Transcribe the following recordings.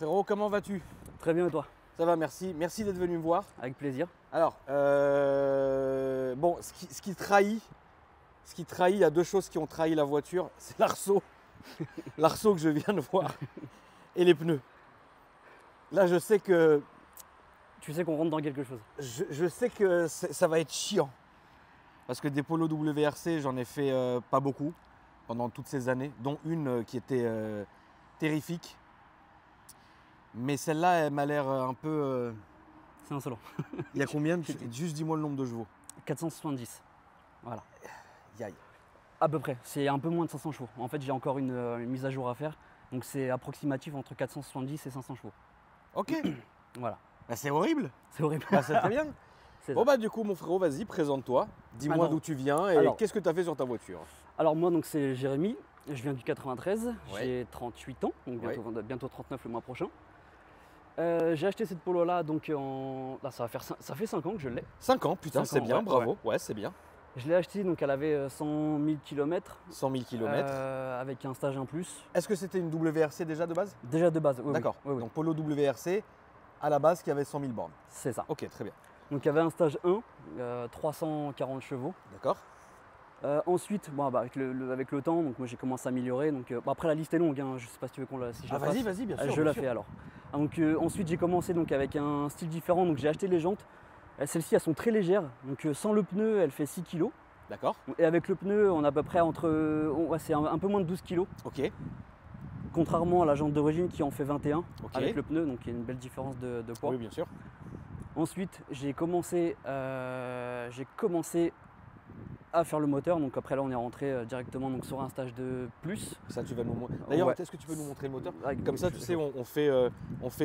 Frérot, comment vas-tu? Très bien et toi? Ça va, merci. Merci d'être venu me voir. Avec plaisir. Alors, bon, ce qui trahit, il y a deux choses qui ont trahi la voiture, c'est l'arceau. L'arceau que je viens de voir et les pneus. Là, je sais que Tu sais qu'on rentre dans quelque chose. je sais que ça va être chiant. Parce que des polos WRC, j'en ai fait pas beaucoup pendant toutes ces années, dont une qui était terrifique. Mais celle-là, elle m'a l'air un peu. C'est insolent. Il y a combien? Juste dis-moi le nombre de chevaux. 470. Voilà. Yaï. À peu près. C'est un peu moins de 500 chevaux. En fait, j'ai encore une mise à jour à faire. Donc c'est approximatif entre 470 et 500 chevaux. Ok. Voilà. Bah, c'est horrible. C'est horrible. Bah, c'est très bien. C'est Bon ça. bah du coup mon frérot, vas-y, présente-toi. Dis-moi Alors- d'où tu viens et alors- qu'est-ce que tu as fait sur ta voiture. Alors moi, donc c'est Jérémy. Je viens du 93. Ouais. J'ai 38 ans. Donc Ouais. bientôt 39 le mois prochain. J'ai acheté cette polo-là. Donc là, ça fait 5 ans que je l'ai. 5 ans, putain, 5 c'est ans, bien, ouais, bravo. Ouais, c'est bien. Je l'ai acheté, donc elle avait 100 000 km. 100 000 km. Avec un stage en plus. Est-ce que c'était une WRC déjà de base? Déjà de base, oui. D'accord. Oui, oui. Donc Polo WRC à la base qui avait 100 000 bornes. C'est ça. Ok, très bien. Donc il y avait un stage 1, 340 chevaux. D'accord. Ensuite, bon, bah, avec le temps, donc moi j'ai commencé à améliorer. Donc, bon, après la liste est longue, hein, je ne sais pas si tu veux si je Ah la vas-y, fasse. vas-y, bien sûr. Je bien la sûr. fais alors. Donc, ensuite j'ai commencé donc, avec un style différent, donc j'ai acheté les jantes. Celles-ci elles sont très légères, donc sans le pneu elle fait 6 kg. D'accord. Et avec le pneu on a à peu près c'est un peu moins de 12 kg. Ok. Contrairement à la jante d'origine qui en fait 21 Ok. avec le pneu, donc il y a une belle différence de poids. Oui, bien sûr. Ensuite, j'ai commencé à faire le moteur. Donc après là, on est rentré directement donc, sur un stage de plus. Ça, tu vas nous montrer. D'ailleurs, Ouais. est-ce que tu peux nous montrer le moteur? Avec- Comme ça, tu sais, on fait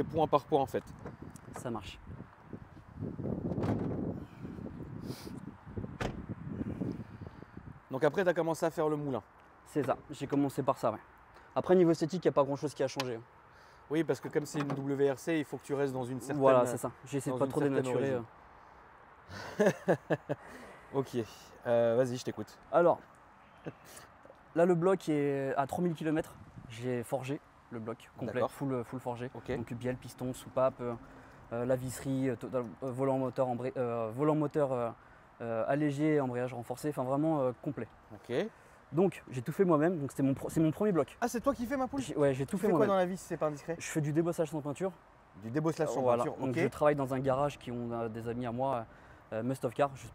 point par point en fait. Ça marche. Donc après, tu as commencé à faire le moulin. C'est ça. J'ai commencé par ça. Ouais. Après, niveau esthétique, il n'y a pas grand-chose qui a changé. Oui, parce que comme c'est une WRC, il faut que tu restes dans une certaine. Voilà, c'est ça. J'ai essayé de dans pas une trop certaine dénaturer. Ok. Vas-y, je t'écoute. Alors, là, le bloc est à 3000 km. J'ai forgé le bloc complet, D'accord. full forgé. Ok. Donc bielle, piston, soupape, la visserie, volant moteur allégé, embrayage renforcé, enfin vraiment complet. Ok. Donc j'ai tout fait moi-même, donc c'est mon premier bloc. Ah, c'est toi qui fais ma poule? Ouais, j'ai Tu tout fait fais quoi moi-même. dans la vie si c'est pas indiscret? Je fais du débossage sans peinture. Du débosselage sur Voilà. peinture. Donc Ok. je travaille dans un garage qui ont des amis à moi, Must of Car, je sais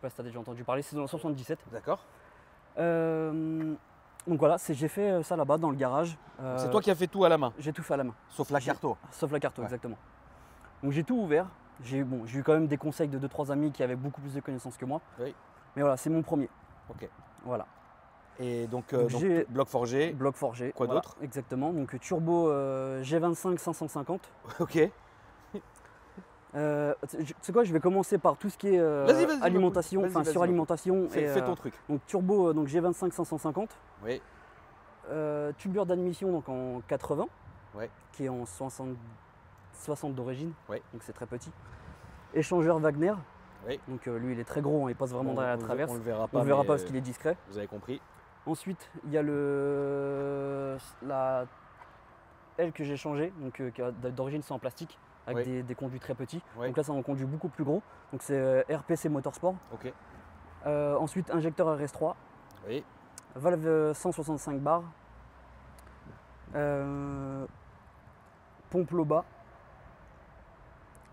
pas si tu as déjà entendu parler, c'est dans le 77. D'accord. Donc voilà, j'ai fait ça là-bas dans le garage. C'est toi qui as fait tout à la main, J'ai tout fait à la main, sauf la carto. sauf la carte, Ouais. exactement. Donc j'ai tout ouvert. J'ai eu quand même des conseils de 2-3 amis qui avaient beaucoup plus de connaissances que moi. Oui. Mais voilà, c'est mon premier. Ok. Voilà. Et donc, Donc, j'ai- bloc forgé. Bloc forgé. Quoi voilà, d'autre? Exactement. Donc turbo G25 550. Ok. Tu sais quoi, je vais commencer par tout ce qui est Vas-y, alimentation, vas-y, enfin vas-y, suralimentation. Fais ton truc. Donc turbo donc G25 550. Oui. Tubure d'admission donc en 80. Ouais. Qui est en 60 d'origine. Ouais. Donc c'est très petit. Échangeur Wagner. Oui. Donc lui il est très gros, hein, il passe vraiment derrière la traverse. On le verra On pas. ne verra mais, pas parce qu'il est discret. Vous avez compris. Ensuite, il y a la aile que j'ai changée, donc d'origine c'est en plastique, avec Oui. des conduits très petits. Oui. Donc là c'est un conduit beaucoup plus gros. Donc c'est RPC Motorsport. Ok. Ensuite injecteur RS3, Oui. valve 165 bars, pompe Loba,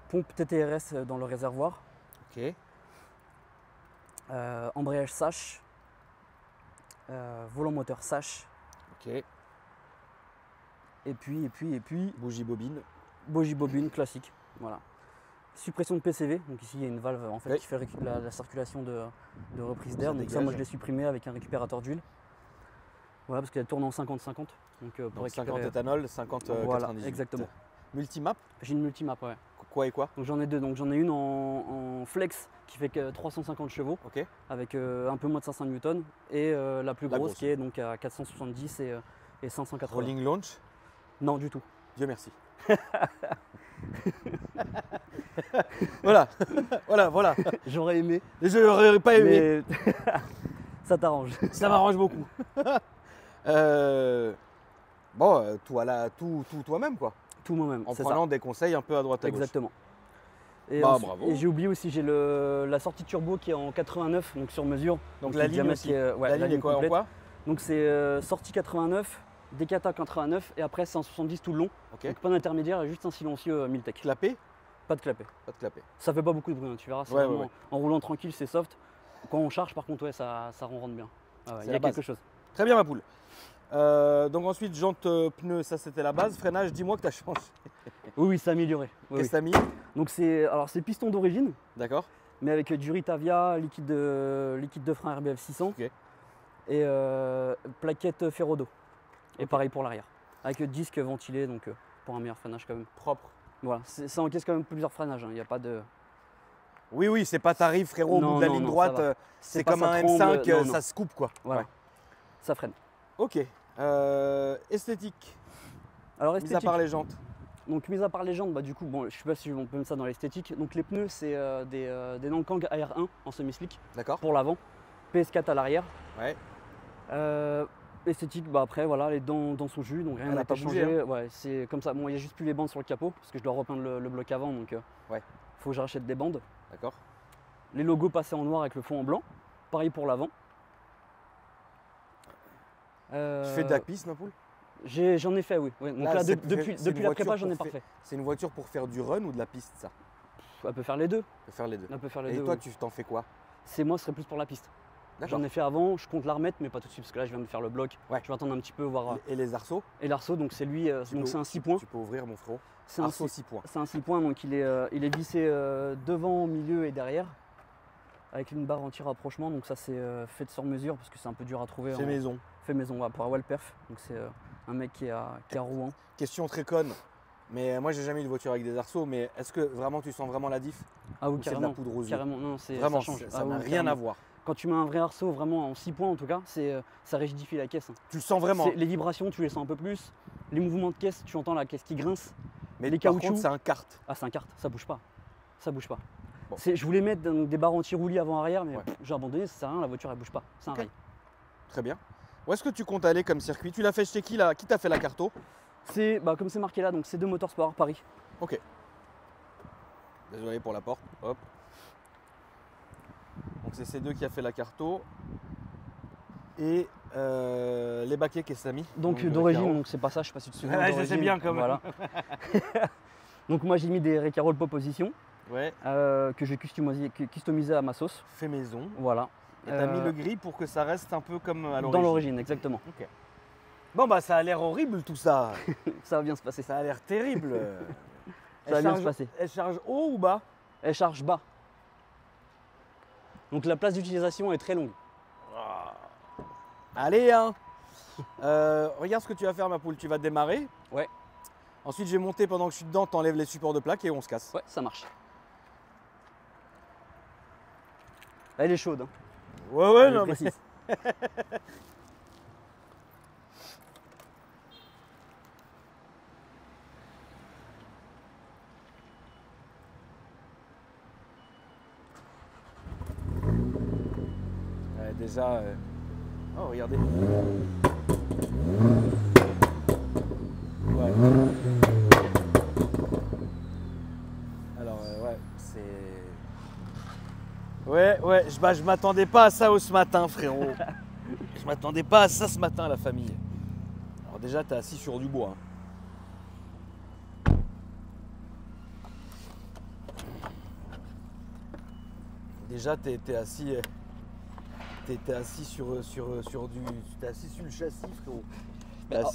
pompe TTRS dans le réservoir, Ok. embrayage Sash, volant moteur Sash, Ok. et puis Bougie bobine. bougie bobine classique. Voilà. Suppression de PCV, donc ici il y a une valve en fait Oui. qui fait la circulation de reprise d'air. Ça Donc ça dégage. moi je l'ai supprimé avec un récupérateur d'huile. Voilà, parce qu'elle tourne en 50-50. Donc pour Donc 50 récupérer. éthanol, 50 Voilà, 98. exactement. Multimap, J'ai une multimap, ouais. quoi et quoi? Donc j'en ai deux. Donc j'en ai une en flex qui fait que 350 chevaux Ok. avec un peu moins de 500 newtons et la plus La grosse grosse. qui est donc à 470 et 580. Rolling launch, Non du tout. Dieu merci. Voilà. Voilà. J'aurais aimé, Je n'aurais pas aimé. mais ça t'arrange. Ça m'arrange beaucoup. Bon, tout toi-même quoi. Tout moi-même. En c'est prenant des conseils un peu à droite à gauche. Exactement. Et, Bah, bravo. et j'ai oublié aussi, j'ai la sortie turbo qui est en 89, donc sur mesure. Donc la le ligne diamètre aussi. qui est, ouais, La ligne est quoi en complète. quoi? Donc c'est sortie 89, décata 89 et après 170 tout le long. Ok. Donc pas d'intermédiaire et juste un silencieux Miltech. Clapé? Pas de clapet. Pas de clapé. Ça fait pas beaucoup de bruit, hein, tu verras. C'est Ouais, vraiment, ouais. en roulant tranquille, c'est soft. Quand on charge, par contre, ouais, ça rentre bien. Ah ouais, C'est il y la a base. quelque chose. Très bien ma poule. Donc ensuite, jantes, pneus, ça c'était la base. Freinage, dis-moi que tu as changé. Oui, oui, c'est amélioré. Oui, Qu'est-ce que oui. tu as mis? Donc c'est piston d'origine, D'accord. mais avec du Ritavia, liquide de frein RBF 600 Ok. et plaquette Ferrodo. Et Ok. pareil pour l'arrière. Avec disque ventilé, donc pour un meilleur freinage quand même. Propre. Voilà, ça encaisse quand même plusieurs freinages. Il n'y a pas de. Oui, oui, c'est pas tarif frérot au Non, bout de la non, ligne non, droite. ça va. C'est pas comme ça un tremble, M5, non, non. ça se coupe quoi. Voilà, Ouais. ça freine. Ok. Esthétique, Alors mis à esthétique. part les jantes. Donc mis à part les jantes, bah du coup, bon, je sais pas si on peut mettre ça dans l'esthétique. Donc les pneus, c'est des Nankang AR1 en semi-slick D'accord. pour l'avant, PS4 à l'arrière. Ouais. Esthétique, bah après voilà, les dents dans son jus, donc rien Elle n'a a pas été bougé, changé. Ouais, c'est comme ça. Bon, il n'y a juste plus les bandes sur le capot parce que je dois repeindre le bloc avant, donc Ouais. faut que je rachète des bandes. D'accord. Les logos passés en noir avec le fond en blanc. Pareil pour l'avant. Tu fais de la piste, ma poule? J'en ai fait, oui. Ouais, donc là, c'est depuis une la voiture prépa, j'en ai pour pas fait. C'est une voiture pour faire du run ou de la piste, ça? Elle peut faire les deux. Tu peux faire les deux. Elle peut faire les Et deux. toi, oui. tu t'en fais quoi? C'est moi, ce serait plus pour la piste. D'accord. J'en ai fait avant, je compte la remettre, mais pas tout de suite parce que là, je viens de faire le bloc. Ouais. Je vais attendre un petit peu voir. Et les arceaux? Et l'arceau, donc c'est lui, donc c'est un 6 points. Tu peux ouvrir, mon frérot. C'est un Arceau 6 6 points. C'est un 6 points, donc il est vissé devant, au milieu et derrière, avec une barre anti-rapprochement. Donc ça c'est fait sur mesure parce que c'est un peu dur à trouver. Fait maison. Fait maison, ouais, pour Wallperf. Donc c'est un mec qui est à Rouen. Question très conne. Mais moi, j'ai jamais eu de voiture avec des arceaux. Mais est-ce que vraiment tu sens vraiment la diff? Ah oui, Ou c'est de carrément. la poudre aux yeux? Carrément, non, Vraiment, ça change. ça Ah n'a oui, rien à carrément. voir. Quand tu mets un vrai arceau, vraiment en 6 points en tout cas, ça rigidifie la caisse. Hein. Tu le sens vraiment. Les vibrations, tu les sens un peu plus. Les mouvements de caisse, tu entends la caisse qui grince. Mais les par caoutchoucs- contre, c'est un kart. Ah, c'est un kart, ça bouge pas. Ça bouge pas. Bon. Je voulais mettre donc, des barres anti-roulis avant-arrière, mais Ouais. j'ai abandonné, ça sert à rien, la voiture elle bouge pas. C'est un Ok. rail. Très bien. Où est-ce que tu comptes aller comme circuit? Tu l'as fait chez qui là? Qui t'a fait la carto? Comme c'est marqué là, donc c'est 2 Motorsport Paris. Ok. Désolé pour la porte. Hop. Donc c'est C2 qui a fait la carto. Et les baquets, qu'est-ce que t'as mis? Donc le d'origine, carreau. donc c'est pas ça, je sais pas si tu te souviens. Ouais, je d'origine, sais bien, quand même. Voilà. Donc moi j'ai mis des Recaro de proposition Ouais. que j'ai customisé à ma sauce. Fait maison. Voilà. Et t'as mis le gris pour que ça reste un peu comme à l'origine. Dans l'origine, exactement. Ok. Bon bah ça a l'air horrible tout ça. Ça va bien se passer. Ça a l'air terrible. Ça va bien se passer. Elle charge haut ou bas? Elle charge bas. Donc la place d'utilisation est très longue. Allez hein. Regarde ce que tu vas faire ma poule. Tu vas démarrer. Ouais. Ensuite je vais monter pendant que je suis dedans, t'enlèves les supports de plaque et on se casse. Ouais, ça marche. Elle est chaude. Hein. Ouais, Je non mais... précise. Ouais, déjà... Oh regardez. Ouais. Alors ouais, c'est... Ouais, je m'attendais pas à ça ce matin frérot. Je m'attendais pas à ça ce matin la famille. Alors déjà t'es assis sur du bois. Hein. Déjà t'es assis... T'es assis sur le châssis frérot.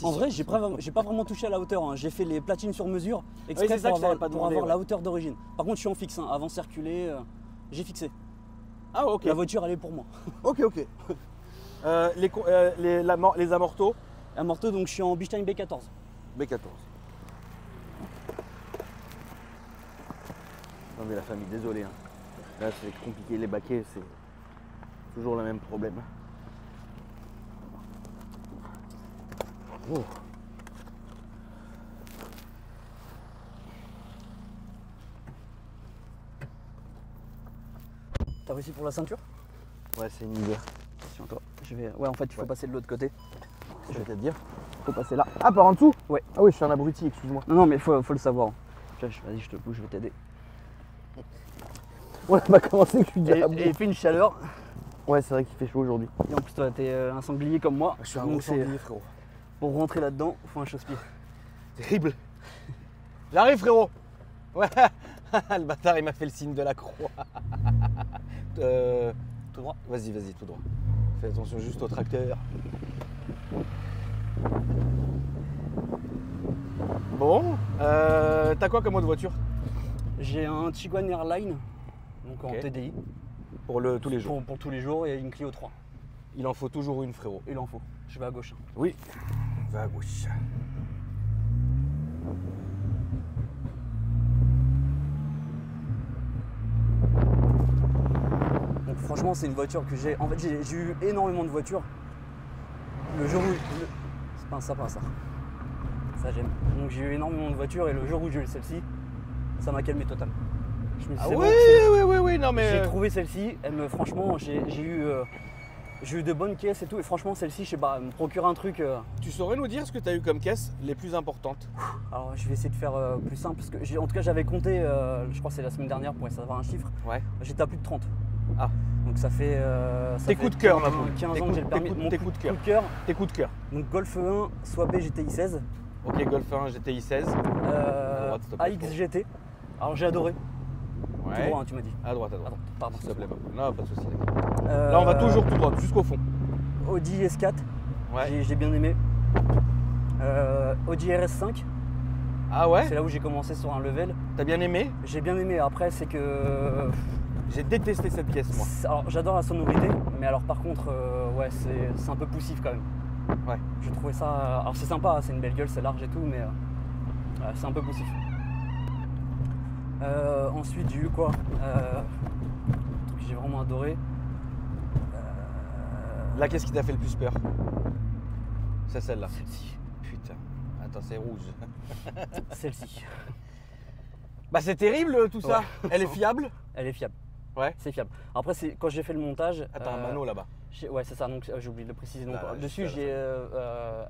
En vrai, j'ai pas vraiment touché à la hauteur. Hein. J'ai fait les platines sur mesure exprès c'est ça pour que je t'avais avoir, pas pour demandé, avoir ouais. la hauteur d'origine. Par contre, je suis en fixe. Hein. Avant circuler, j'ai fixé. Ah ok. La voiture, elle est pour moi. Ok. Les amortos? Un morteau, donc je suis en Bistein B14. B14. Non mais la famille, désolé. Hein. Là c'est compliqué, les baquets c'est toujours le même problème. Oh. T'as réussi pour la ceinture? Ouais c'est une idée. Attention à toi. Ouais, en fait, il faut passer de l'autre côté. Je vais te dire. faut passer là. Ah, par en dessous? Ouais. Ah oui, je suis un abruti, excuse-moi. Non, mais faut le savoir. Vas-y, je te pousse, je vais t'aider. On va commencer que je suis déjà à bout. Et il fait une chaleur. Ouais, c'est vrai qu'il fait chaud aujourd'hui. Et en plus, toi, t'es un sanglier comme moi. Je suis un Donc gros c'est- sanglier, frérot. Pour rentrer là-dedans, faut un chausse-pied. Terrible. J'arrive, frérot. Ouais. Le bâtard, il m'a fait le signe de la croix. Tout droit. Vas-y, tout droit. Fais attention juste au tracteur. Bon, t'as quoi comme autre voiture? J'ai un Tiguan Airline, donc en Ok. TDI. Pour tous les jours. Pour tous les jours et une Clio 3. Il en faut toujours une, frérot. Il en faut. Je vais à gauche. Oui. Va à gauche. Donc franchement, c'est une voiture que j'ai. En fait, j'ai eu énormément de voitures. Le jour où. C'est pas un sapin, ça. Ça, j'aime. Donc j'ai eu énormément de voitures et le jour où j'ai eu celle-ci, ça m'a calmé total. Je me suis dit, Ah c'est bon, oui, oui, non mais... j'ai trouvé celle-ci. Franchement, j'ai eu de bonnes caisses et tout. Et franchement, celle-ci, je sais pas, elle me procure un truc. Tu saurais nous dire ce que tu as eu comme caisse les plus importantes? Alors, je vais essayer de faire plus simple. Parce que en tout cas, j'avais compté, je crois que c'est la semaine dernière pour essayer d'avoir un chiffre. Ouais. J'étais à plus de 30. Ah. Donc ça fait. Tes coups de cœur, ma poule. 15 ans que j'ai le permis. Mon tes coup coups de de cœur. Tes coups de cœur. Donc Golf 1, soit B GTI 16, Ok, Golf 1, GTI 16. droite, s'il te plaît, AX GT. Alors j'ai adoré. Tout Ouais. droit, hein, tu m'as dit. À droite, Ah, pardon. s'il te plaît, ma poule. Non, pas de soucis. Euh, Là, on va toujours tout droit, jusqu'au fond. Audi S4, Ouais. j'ai bien aimé. Audi RS5, Ah ouais? c'est là où j'ai commencé sur un level. T'as bien aimé? J'ai bien aimé. Après, c'est que. J'ai détesté cette pièce, moi. Alors j'adore la sonorité, mais alors par contre, ouais, c'est un peu poussif quand même. Ouais. Je trouvais ça. Alors c'est sympa, hein, c'est une belle gueule, c'est large et tout, mais ouais, c'est un peu poussif. Ensuite, j'ai eu quoi un truc que j'ai vraiment adoré. Là, qu'est-ce qui t'a fait le plus peur? C'est celle-là. Celle-ci. Putain. Attends, c'est rouge. Celle-ci. Bah, c'est terrible tout ça. Ouais. Elle est fiable? Elle est fiable. Ouais. C'est fiable. Après, quand j'ai fait le montage. Attends, un mano là-bas. Ouais, c'est ça, donc j'ai oublié de le préciser. Donc, Là, dessus, juste j'ai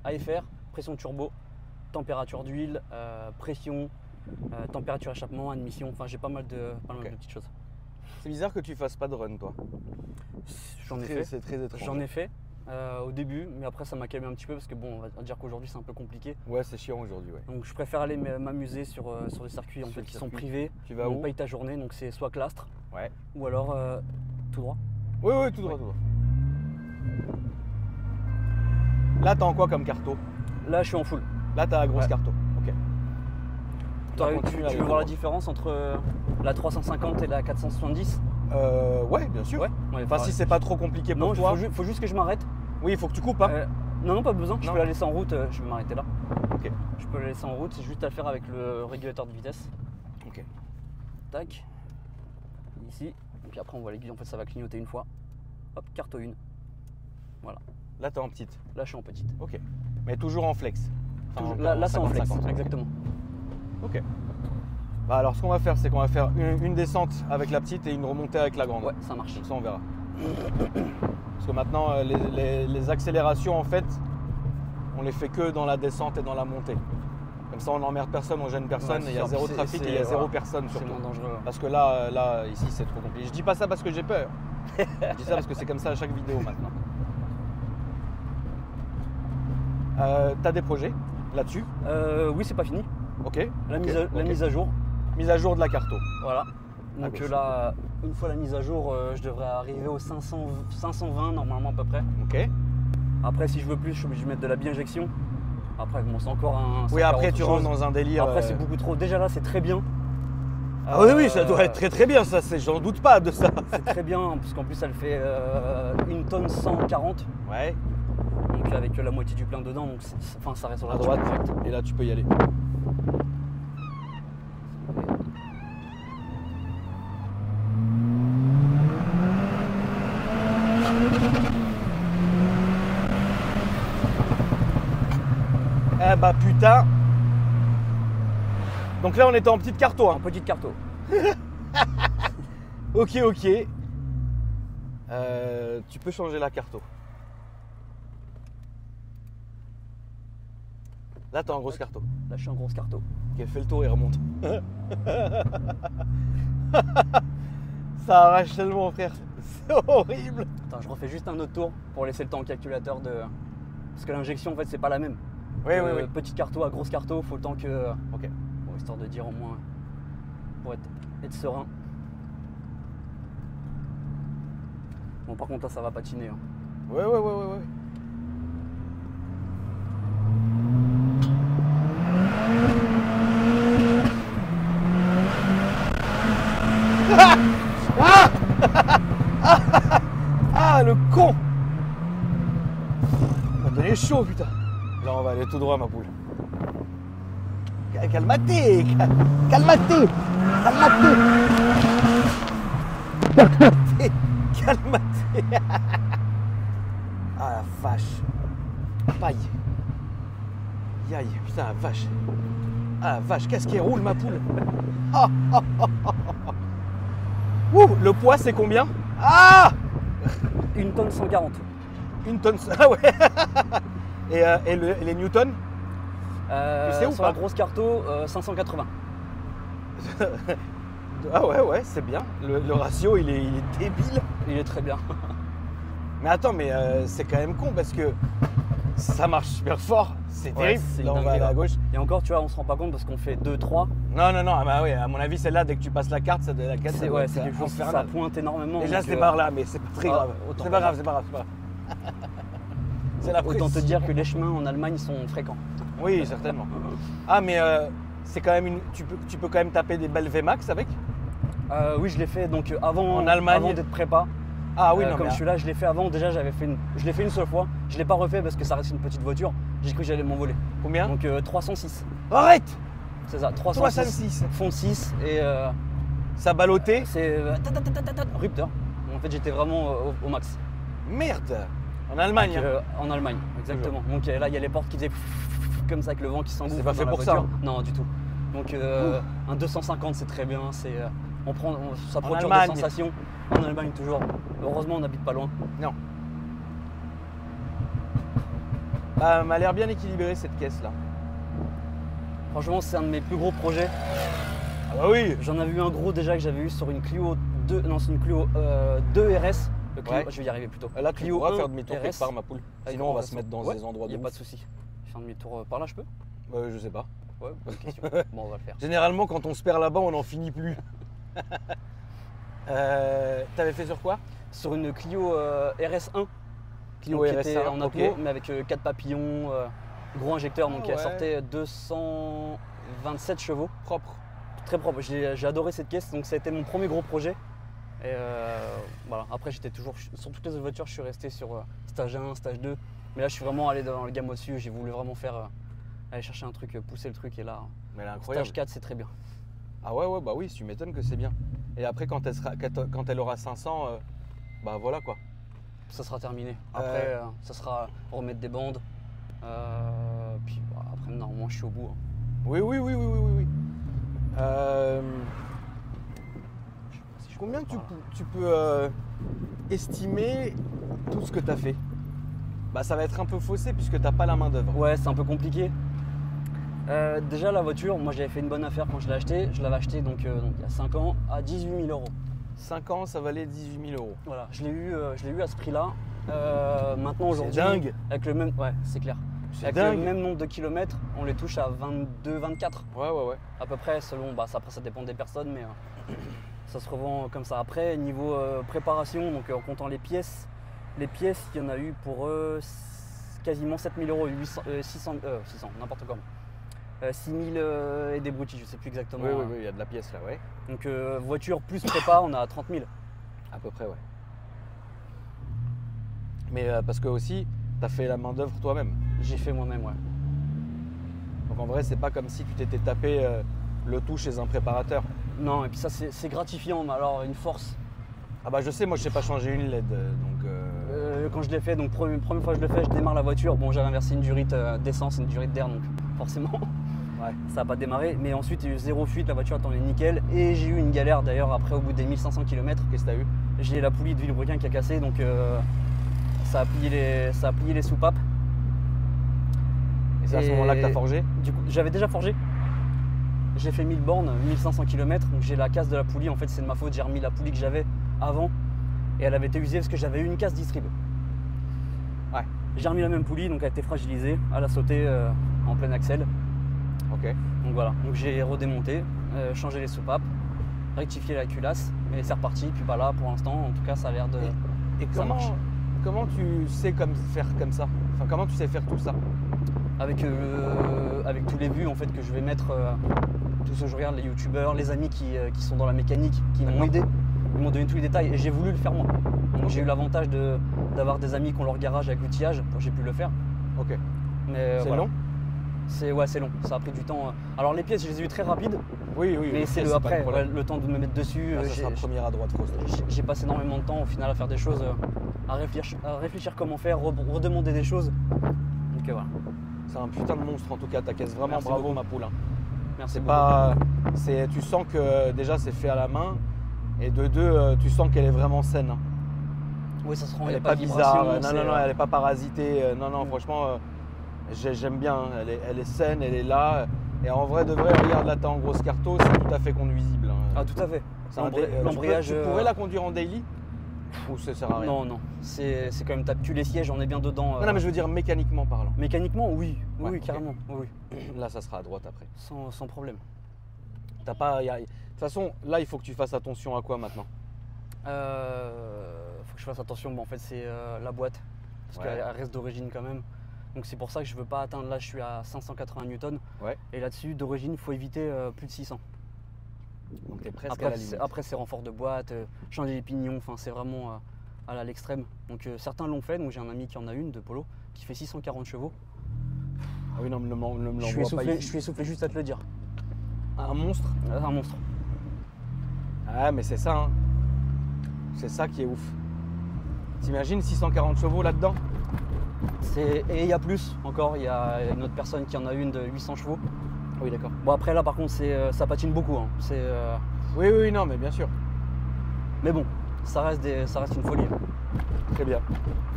AFR, pression turbo, température d'huile, pression, température échappement, admission. Enfin, j'ai pas mal de petites choses. C'est bizarre que tu fasses pas de run, toi. J'en ai fait. C'est très étrange. J'en ai fait au début, mais après, ça m'a calmé un petit peu parce que, bon, on va dire qu'aujourd'hui, c'est un peu compliqué. Ouais, c'est chiant aujourd'hui, ouais. Donc, je préfère aller m'amuser sur des circuits en Sur fait, le qui sont circuit. privés. Tu vas où où? on paye ta journée, donc c'est soit Clastres Ouais. ou alors tout droit. Oui, oui, tout droit, Ouais. tout droit. Là, t'as en quoi comme carto? Là, je suis en full. Là, t'as la grosse Ouais. carto. Ok. Toi, On tu continue avec veux le voir la droit. différence entre la 350 et la 470? Ouais, bien sûr. Ouais. Enfin, si c'est pas trop compliqué pour Non, toi. faut juste que je m'arrête. Oui, il faut que tu coupes, hein. Non, pas besoin. Je Non. peux la laisser en route. Je vais m'arrêter là. Ok. Je peux la laisser en route. C'est juste à le faire avec le régulateur de vitesse. Ok. Tac. Ici. Et puis après, on voit l'aiguille. En fait, ça va clignoter une fois. Hop, carte 1. Voilà. Là, t'es en petite. Là, je suis en petite. Ok. Mais toujours en flex. Enfin, Là, c'est en flex. 50. Exactement. Ok. Bah alors, ce qu'on va faire, c'est qu'on va faire une descente avec la petite et une remontée avec la grande. Ouais, ça marche. Comme ça, on verra. Parce que maintenant, les accélérations, en fait, on les fait que dans la descente et dans la montée. Comme ça, on n'emmerde personne, on gêne personne, Ouais, et il y a zéro c'est- trafic c'est- et il y a zéro voilà. personne C'est surtout. moins dangereux. Parce que là, ici, c'est trop compliqué. Je dis pas ça parce que j'ai peur. Je dis ça parce que c'est comme ça à chaque vidéo maintenant. T'as des projets là-dessus? Oui, c'est pas fini. Ok. La, Ok, mise, à, la ok. mise à jour. Mise à jour de la carto. Voilà. Donc gauche. là, une fois la mise à jour, je devrais arriver aux 520 normalement à peu près. Ok. Après, si je veux plus, je suis obligé de mettre de la bi-injection. Après, bon, c'est encore un. Oui, après, tu rentres dans un délire. Après, c'est beaucoup trop. Déjà là, c'est très bien. Ah oui, oui, ça doit être très très bien, ça, j'en doute pas de ça. C'est très bien, parce qu'en plus, elle fait 1 tonne 140. Ouais, Donc avec la moitié du plein dedans, donc enfin, ça reste à relativement droite, correct. et là tu peux y aller. Eh bah putain. Donc là on était en petite carto, En hein. petite carto. Ok, ok. Tu peux changer la carto. Là, t'es en grosse carto. Là, je suis en grosse carto. Ok, fais le tour et remonte. Ça arrache tellement, frère. C'est horrible. Attends, je refais juste un autre tour pour laisser le temps au calculateur de. Parce que l'injection, en fait, c'est pas la même. Oui, oui, oui. Petite carto à grosse carto, faut le temps que. Ok. Bon, histoire de dire au moins. Pour être serein. Bon, par contre, là, ça va patiner. Hein. Ouais, ouais, ouais, ouais, ouais. Ah, le con! Il m'a donné chaud, putain. Là, on va aller tout droit, ma poule. Calmate! Calmate! Calmate! Calmate! Ah, la vache. Aïe. Aïe, putain, la vache. Ah, la vache, qu'est-ce qui roule, ma poule? Ah, ah, ah, ah, ah. Ouh, le poids, c'est combien? Ah! 1 tonne 140. 1 tonne. Ah ouais. Et les newtons? Tu sais ou sur pas? la grosse carto, 580. Ah ouais, ouais, c'est bien. Le ratio, il est débile. Il est très bien. Mais attends, mais c'est quand même con parce que ça marche super fort. C'est terrible. c'est Là, on dingue, va aller à gauche. Et encore, tu vois, on se rend pas compte parce qu'on fait 2-3. Non, non, non. Ah bah oui, à mon avis, celle-là, dès que tu passes la carte, ça doit C'est quelque chose, ça infernal. pointe énormément. Déjà, donc, c'est par là, mais c'est pas très grave. autant C'est pas grave, c'est pas grave. C'est pas grave. C'est la Autant te pression. dire que les chemins en Allemagne sont fréquents. Oui, certainement. Ah, mais c'est quand même une. Tu peux quand même taper des belles VMAX avec? Oui, je l'ai fait donc avant, En Allemagne. avant d'être prépa. Ah oui, non, comme mais. je suis là, je l'ai fait avant. Déjà, je l'ai fait une seule fois. Je l'ai pas refait parce que ça reste une petite voiture. J'ai cru que j'allais m'envoler. Combien? Donc 306. Arrête! C'est ça, 306. 306. Fond 6 et Ça ballottait? c'est rupteur. En fait, j'étais vraiment au max. Merde! En Allemagne. Donc, hein. en Allemagne, exactement. Donc là, il y a les portes qui faisaient comme ça avec le vent qui s'engouffre. C'est pas dans fait la pour ça, voiture. Non, du tout. Donc un 250, c'est très bien. Ça procure des Allemagne. sensations. En Allemagne, toujours. Heureusement, on n'habite pas loin. Non. Bah, m'a l'air bien équilibrée cette caisse là. Franchement, c'est un de mes plus gros projets. Ah bah oui! J'en avais eu un gros déjà que j'avais eu sur une Clio 2. Non, c'est une Clio 2 RS. Clio, Ouais. je vais y arriver plutôt. Là, tu Clio pourras 1 faire demi-tour quelque RS. part, ma poule. Sinon, on va se mettre dans des endroits Il de n'y a pas ouf. de souci. Je fais un demi-tour par là, je peux? Je sais pas. Ouais, bonne question. Bon, on va le faire. Généralement, quand on se perd là-bas, on n'en finit plus. T'avais fait sur quoi? Sur une Clio RS1. Clio Donc, qui RS1, était en ok. atmo, mais avec 4 papillons, gros injecteur, donc Ah elle ouais. sortait 227 chevaux. Propre. Très propre. J'ai adoré cette caisse, donc ça a été mon premier gros projet. Et voilà. Après, j'étais toujours sur toutes les autres voitures, je suis resté sur stage 1, stage 2. Mais là, je suis vraiment allé dans le gamme au-dessus. J'ai voulu vraiment faire aller chercher un truc, pousser le truc. Et là, Mais elle est incroyable. stage 4, c'est très bien. Ah ouais, ouais, bah oui, tu m'étonnes que c'est bien. Et après, quand elle aura 500, bah voilà quoi. Ça sera terminé. Après, ça sera remettre des bandes. Puis bah, après, normalement, je suis au bout. Hein. Oui, oui, oui, oui, oui, oui, oui. Combien tu peux estimer tout ce que tu as fait? Bah ça va être un peu faussé puisque tu n'as pas la main d'œuvre. Ouais, c'est un peu compliqué. Déjà, la voiture, moi j'avais fait une bonne affaire quand je l'ai achetée. Je l'avais achetée donc, il y a 5 ans à 18 000 euros. 5 ans, ça valait 18 000 euros. Voilà, je l'ai eu à ce prix-là. Maintenant, aujourd'hui, C'est dingue. avec le même, ouais, c'est clair. C'est Avec dingue. le même nombre de kilomètres, on les touche à 22, 24 Ouais, ouais, ouais. à peu près, selon. Bah, après, ça dépend des personnes, mais ça se revend comme ça. Après, niveau préparation, donc en comptant les pièces, il y en a eu pour quasiment 7 000 euros, 600, n'importe quoi. 6 000 et des broutilles, je sais plus exactement. Oui, oui, oui, il y a de la pièce là, ouais. Donc voiture plus prépa, on a 30 000. À peu près, ouais. Mais parce que aussi, tu as fait la main d'œuvre toi-même. J'ai fait moi-même, ouais. Donc en vrai, c'est pas comme si tu t'étais tapé le tout chez un préparateur. Non, et puis ça c'est gratifiant, mais alors une force. Ah bah je sais, moi je sais pas changer une LED, donc... Quand je l'ai fait, donc première fois que je le fais, je démarre la voiture. Bon, j'avais inversé une durite d'essence et une durite d'air, donc forcément, Ouais. ça n'a pas démarré. Mais ensuite, il y a eu zéro fuite, la voiture attendait nickel. Et j'ai eu une galère d'ailleurs après, au bout des 1500 km. Qu'est-ce que t'as eu? J'ai la poulie de Villebrequin qui a cassé, donc ça a plié les soupapes. Et C'est à ce moment-là que tu as forgé? Du coup, j'avais déjà forgé. J'ai fait 1000 bornes, 1500 km, donc j'ai la casse de la poulie. En fait, c'est de ma faute, j'ai remis la poulie que j'avais avant et elle avait été usée parce que j'avais eu une casse distrib. Ouais. J'ai remis la même poulie, donc elle était fragilisée, elle a sauté en plein axel. Ok. Donc voilà, donc j'ai redémonté, changé les soupapes, rectifié la culasse, et c'est reparti. Puis bah là, pour l'instant, en tout cas, ça a l'air de. Et ça marche. comment tu sais faire comme ça? Enfin, comment tu sais faire tout ça? Avec tous les vues en fait que je vais mettre, tout ce que je regarde, les youtubeurs, les amis qui sont dans la mécanique, qui m'ont aidé, ils m'ont donné tous les détails et j'ai voulu le faire moi. Donc j'ai eu l'avantage d'avoir des amis qui ont leur garage avec l'outillage, donc j'ai pu le faire. Ok. Mais C'est voilà. long? C'est long, ça a pris du temps. Alors les pièces, je les ai eues très rapides, Oui, mais c'est le après, le temps de me mettre dessus. Là, ça sera première à droite, Frost. J'ai passé énormément de temps au final à faire des choses, à réfléchir comment faire, redemander des choses. Donc voilà. C'est un putain de monstre en tout cas, ta caisse, vraiment. Merci bravo beaucoup. ma poule. Hein. Merci C'est beaucoup. pas, tu sens que déjà c'est fait à la main et de deux, tu sens qu'elle est vraiment saine. Hein. Oui, ça se rend. Elle y a est pas de bizarre, vibration, non, elle est pas parasitée. Non, franchement, j'aime bien. Hein. Elle est saine, elle est là. Et en vrai de vrai, regarde là, t'es en grosse carto, c'est tout à fait conduisible. Hein. Ah, tout à fait. C'est un L'embrayage. tu pourrais la conduire en daily ou ça sert à rien? Non, c'est quand même tu les sièges, on est bien dedans. Non, mais je veux dire mécaniquement parlant. Mécaniquement, oui, Ouais, oui, ok. carrément, oui, Là, ça sera à droite après. sans problème. T'as pas, de toute façon, là, il faut que tu fasses attention à quoi maintenant? Faut que je fasse attention. Bon, en fait, c'est la boîte parce Ouais. qu'elle reste d'origine quand même. Donc c'est pour ça que je veux pas atteindre. Là, je suis à 580 newtons. Ouais. Et là-dessus, d'origine, il faut éviter plus de 600. Donc t'es presque à la limite. Après, c'est renfort de boîte, changer les pignons. Enfin, c'est vraiment à l'extrême. Donc certains l'ont fait. Donc j'ai un ami qui en a une de Polo qui fait 640 chevaux. Ah oui, non, ne me Je suis l'envoie pas essoufflé, ici. juste à te le dire. Un monstre? Un monstre. Ah, mais c'est ça, hein. C'est ça qui est ouf. T'imagines 640 chevaux là-dedans? Et il y a plus encore, il y a une autre personne qui en a une de 800 chevaux. Oui, d'accord. Bon après là par contre ça patine beaucoup. Hein. Oui, non, mais bien sûr. Mais bon, ça reste une folie. Hein. Très bien.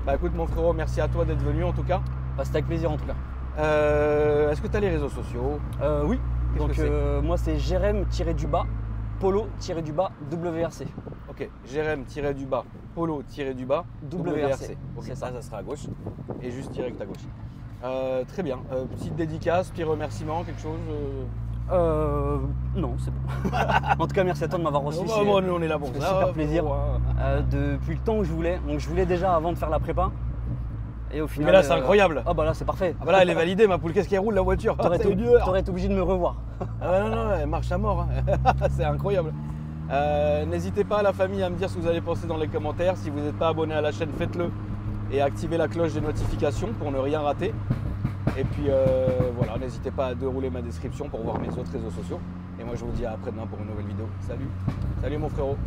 Bah écoute, mon frérot, merci à toi d'être venu en tout cas. Bah, c'était avec plaisir en tout cas. Est-ce que tu as les réseaux sociaux? Oui, Qu'est-ce donc que c'est moi c'est Jérém-du-bas, Polo-WRC. Ok, Jérém-du-bas, Polo-du-bas, WRC. Ok, C'est ça. ça sera à gauche. Et juste direct à gauche. Très bien. Petite dédicace, petit remerciement, quelque chose Non, c'est bon. En tout cas, merci à toi de m'avoir reçu. Oh, bon, nous on est là pour ça fait ça. super plaisir. frérot, hein. Depuis le temps que je voulais. Donc je voulais déjà avant de faire la prépa. Et au final. Mais là c'est incroyable. Ah bah là c'est parfait. Ah bah là elle est validée ma poule, qu'est-ce qu'elle roule la voiture? T'aurais C'est été dur. obligé de me revoir. Ah non, elle marche à mort. Hein. C'est incroyable. N'hésitez pas la famille à me dire ce que vous allez penser dans les commentaires. Si vous n'êtes pas abonné à la chaîne, faites-le. Et activez la cloche des notifications pour ne rien rater. Et puis voilà, n'hésitez pas à dérouler ma description pour voir mes autres réseaux sociaux. Et moi je vous dis à après-demain pour une nouvelle vidéo. Salut mon frérot.